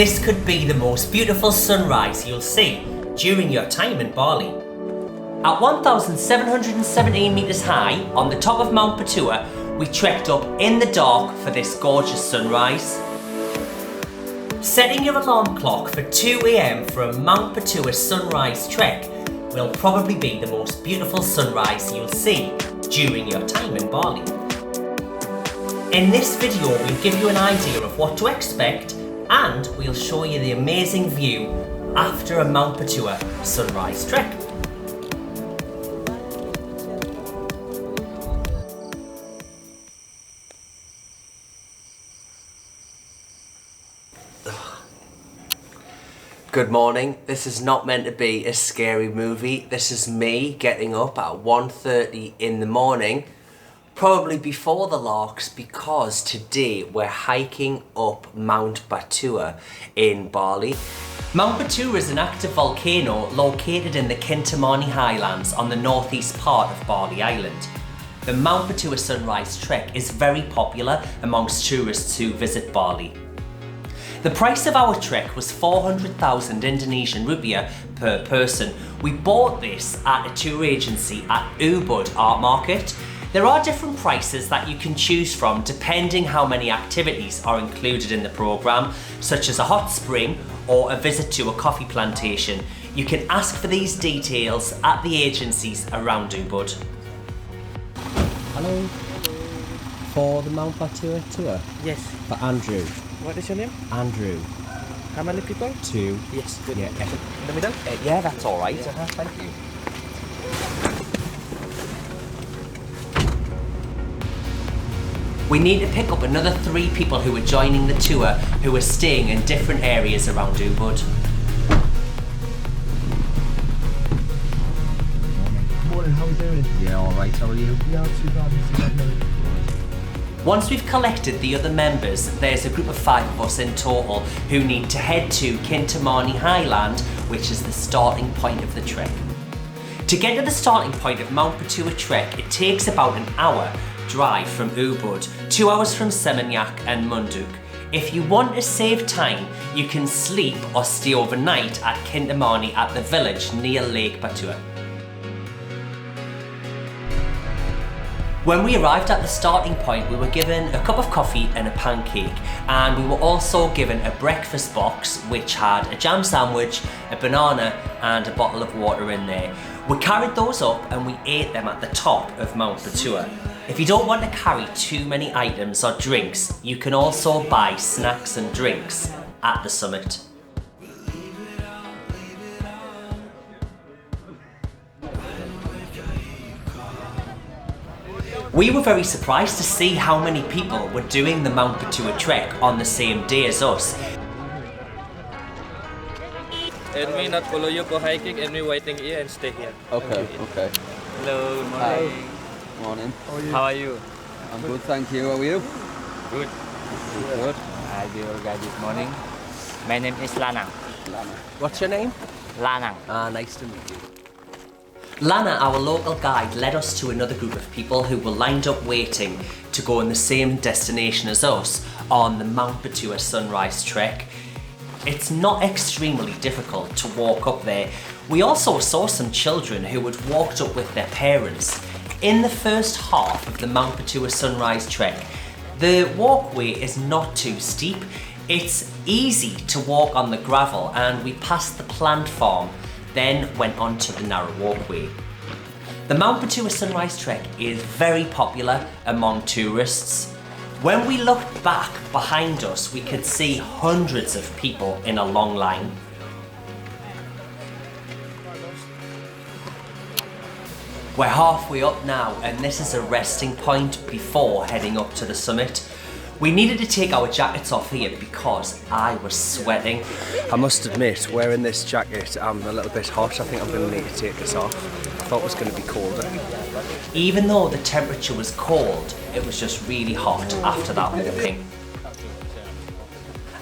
This could be the most beautiful sunrise you'll see during your time in Bali. At 1,717 metres high on the top of Mount Batur, we trekked up in the dark for this gorgeous sunrise. Setting your alarm clock for 2 AM for a Mount Batur Sunrise Trek will probably be the most beautiful sunrise you'll see during your time in Bali. In this video we'll give you an idea of what to expect and we'll show you the amazing view after a Mount Batur Sunrise Trek. Good morning. This is not meant to be a scary movie. This is me getting up at 1:30 in the morning, probably before the larks, because today we're hiking up Mount Batur in Bali. Mount Batur is an active volcano located in the Kintamani Highlands on the northeast part of Bali Island. The Mount Batur Sunrise Trek is very popular amongst tourists who visit Bali. The price of our trek was 400,000 Indonesian rupiah per person. We bought this at a tour agency at Ubud Art Market. There are different prices that you can choose from depending how many activities are included in the programme, such as a hot spring or a visit to a coffee plantation. You can ask for these details at the agencies around Ubud. Hello. For the Mount Batur tour? Yes. For Andrew. What is your name? Andrew. How many people? 2. Yes, good. Yeah. In the middle? Yeah, that's alright. Thank you. We need to pick up another 3 people who are joining the tour who are staying in different areas around Ubud. Morning, how are you doing? Yeah, alright, how are you? Yeah, not too bad, no. Once we've collected the other members, there's a group of 5 of us in total who need to head to Kintamani Highland, which is the starting point of the trek. To get to the starting point of Mount Batur Trek, it takes about an hour drive from Ubud, 2 hours from Seminyak and Munduk. If you want to save time, you can sleep or stay overnight at Kintamani at the village near Lake Batur. When we arrived at the starting point, we were given a cup of coffee and a pancake, and we were also given a breakfast box which had a jam sandwich, a banana and a bottle of water in there. We carried those up and we ate them at the top of Mount Batur. If you don't want to carry too many items or drinks, you can also buy snacks and drinks at the summit. We were very surprised to see how many people were doing the Mount Batur Trek on the same day as us. And we not follow you for hiking and we waiting here and stay here. Okay, okay. Hello, good Hi. morning. Morning. How are you? I'm good, thank you. How are you? Good. Good. Hi, dear guys, good morning. My name is Lanang. Lana. What's your name? Lanang. Nice to meet you. Lana, our local guide, led us to another group of people who were lined up waiting to go in the same destination as us on the Mount Batur Sunrise Trek. It's not extremely difficult to walk up there. We also saw some children who had walked up with their parents. In the first half of the Mount Batur Sunrise Trek, the walkway is not too steep. It's easy to walk on the gravel, and we passed the plant farm, then went on to the narrow walkway. The Mount Batur Sunrise Trek is very popular among tourists. When we looked back behind us, we could see hundreds of people in a long line. We're halfway up now, and this is a resting point before heading up to the summit. We needed to take our jackets off here because I was sweating. I must admit, wearing this jacket, I'm a little bit hot. I think I'm going to need to take this off. I thought it was going to be colder. Even though the temperature was cold, it was just really hot after that walking.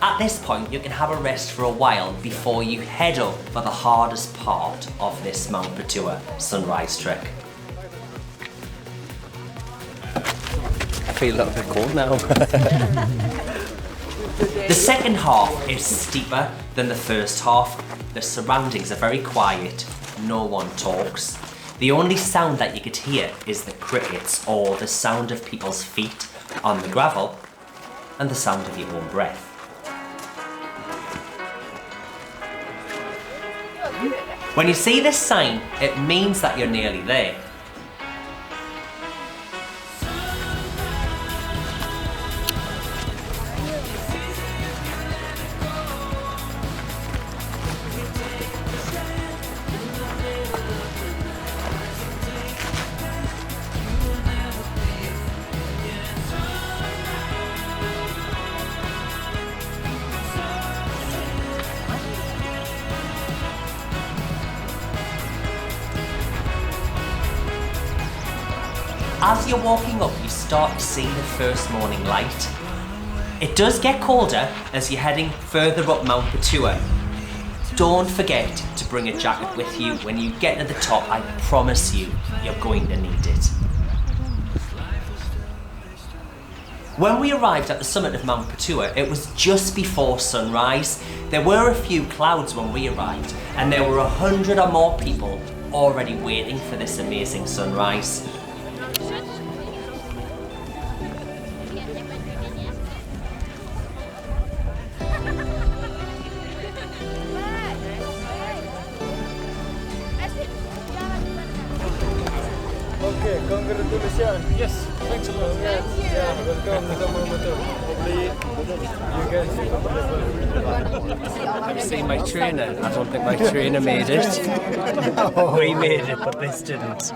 At this point, you can have a rest for a while before you head up for the hardest part of this Mount Batur Sunrise Trek. I feel a little bit cold now. The second half is steeper than the first half. The surroundings are very quiet, no one talks. The only sound that you could hear is the crickets or the sound of people's feet on the gravel and the sound of your own breath. When you see this sign, it means that you're nearly there. As you're walking up, you start to see the first morning light. It does get colder as you're heading further up Mount Batur. Don't forget to bring a jacket with you when you get to the top. I promise you, you're going to need it. When we arrived at the summit of Mount Batur, it was just before sunrise. There were a few clouds when we arrived, and there were 100 or more people already waiting for this amazing sunrise. Okay, congratulations. Yes, thanks a lot. Thank you. Yeah, welcome to Mount Batur. Hopefully, you guys I've seen my trainer. I don't think my trainer made it. Oh, he made it, but this didn't.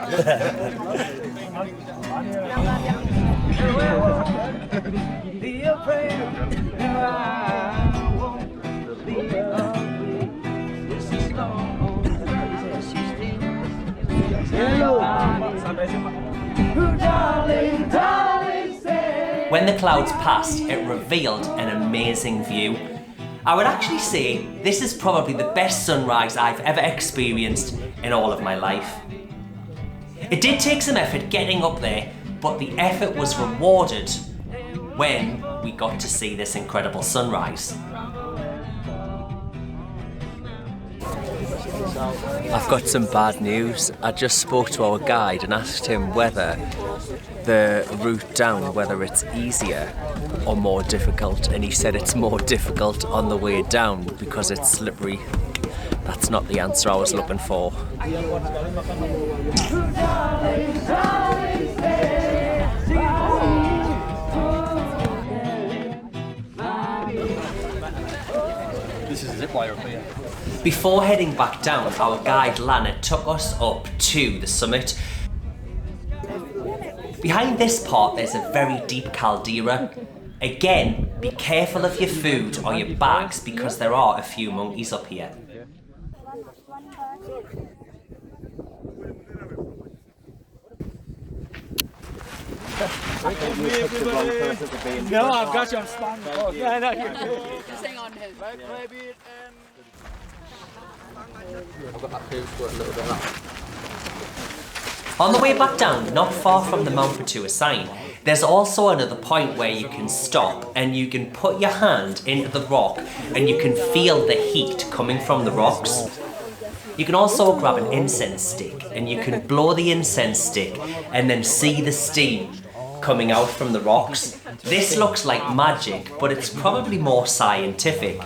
When the clouds passed, it revealed an amazing view. I would actually say this is probably the best sunrise I've ever experienced in all of my life. It did take some effort getting up there, but the effort was rewarded when we got to see this incredible sunrise. I've got some bad news. I just spoke to our guide and asked him whether the route down, whether it's easier or more difficult, and he said it's more difficult on the way down because it's slippery. That's not the answer I was looking for. This is a zip wire for you. Before heading back down, our guide Lana took us up to the summit. Behind this part there's a very deep caldera. Again, be careful of your food or your bags because there are a few monkeys up here. No, I've got you on spot. Oh, yeah, no, you're good. Just hang on to him. I've got that poo squirt a little bit now. On the way back down, not far from the Mount Batur sign, there's also another point where you can stop and you can put your hand into the rock and you can feel the heat coming from the rocks. You can also grab an incense stick and you can blow the incense stick and then see the steam coming out from the rocks. This looks like magic, but it's probably more scientific.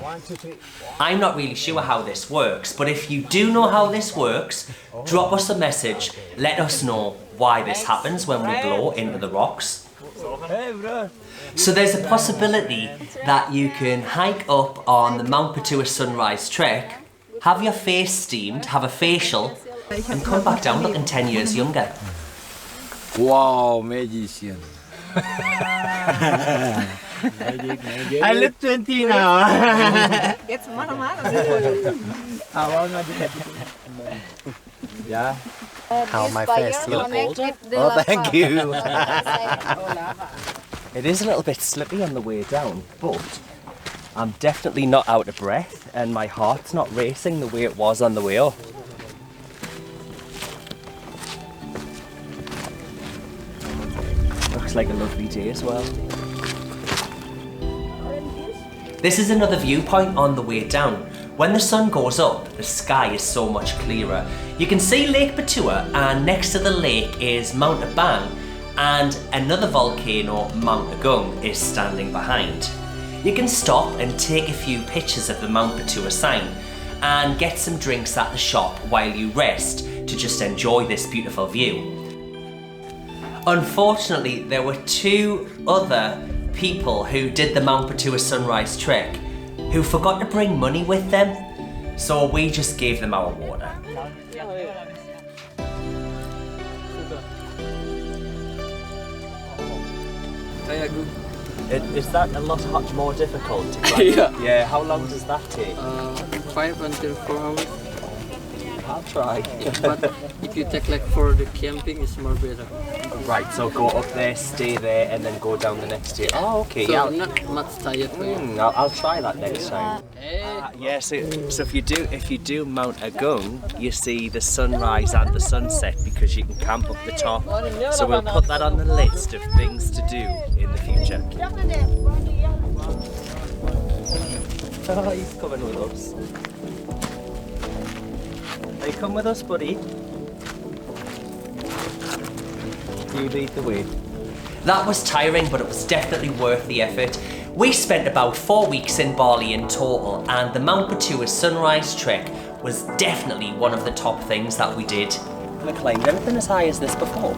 I'm not really sure how this works, but if you do know how this works, drop us a message, let us know why this happens when we blow into the rocks. So there's a possibility that you can hike up on the Mount Batur Sunrise Trek, have your face steamed, have a facial, and come back down looking 10 years younger. Wow, magician. I look 20 now. Jetzt mach nochmal. Yeah. How my face look. Oh, Thank you. It is a little bit slippy on the way down, but I'm definitely not out of breath and my heart's not racing the way it was on the way up. Looks like a lovely day as well. This is another viewpoint on the way down. When the sun goes up, the sky is so much clearer. You can see Lake Batur, and next to the lake is Mount Batur, and another volcano, Mount Batur, is standing behind. You can stop and take a few pictures of the Mount Batur sign and get some drinks at the shop while you rest to just enjoy this beautiful view. Unfortunately, there were 2 other people who did the Mount Batur Sunrise Trek who forgot to bring money with them, so we just gave them our water. Is that a lot much more difficult to climb? Yeah, how long does that take? 5 until 4 hours. I'll try. But if you take like for the camping, it's more better. Right, so go up there, stay there, and then go down the next day. Oh, okay. So Yeah, I'm not much tired for you. I'll try that next time. Yeah, so if you do Mount Agung, you see the sunrise and the sunset because you can camp up the top. So we'll put that on the list of things to do in the future. Oh, he's coming with us. Are you come with us, buddy? You lead the way. That was tiring, but it was definitely worth the effort. We spent about 4 weeks in Bali in total, and the Mount Batur Sunrise Trek was definitely one of the top things that we did. Have I climbed anything as high as this before?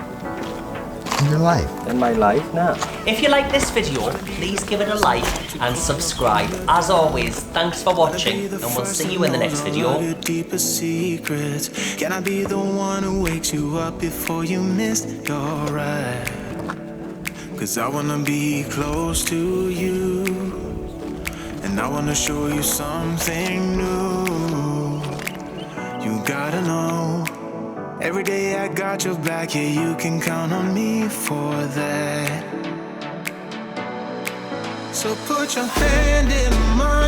In your life? In my life, no. If you like this video, please give it a like and subscribe. As always, thanks for watching, and we'll see you in the next video. Your deepest secrets. Can I be the one who wakes you up before you miss your ride? 'Cause I wanna be close to you, and I wanna show you something new. You gotta know, every day I got your back, yeah, you can count on me for that. So put your hand in mine.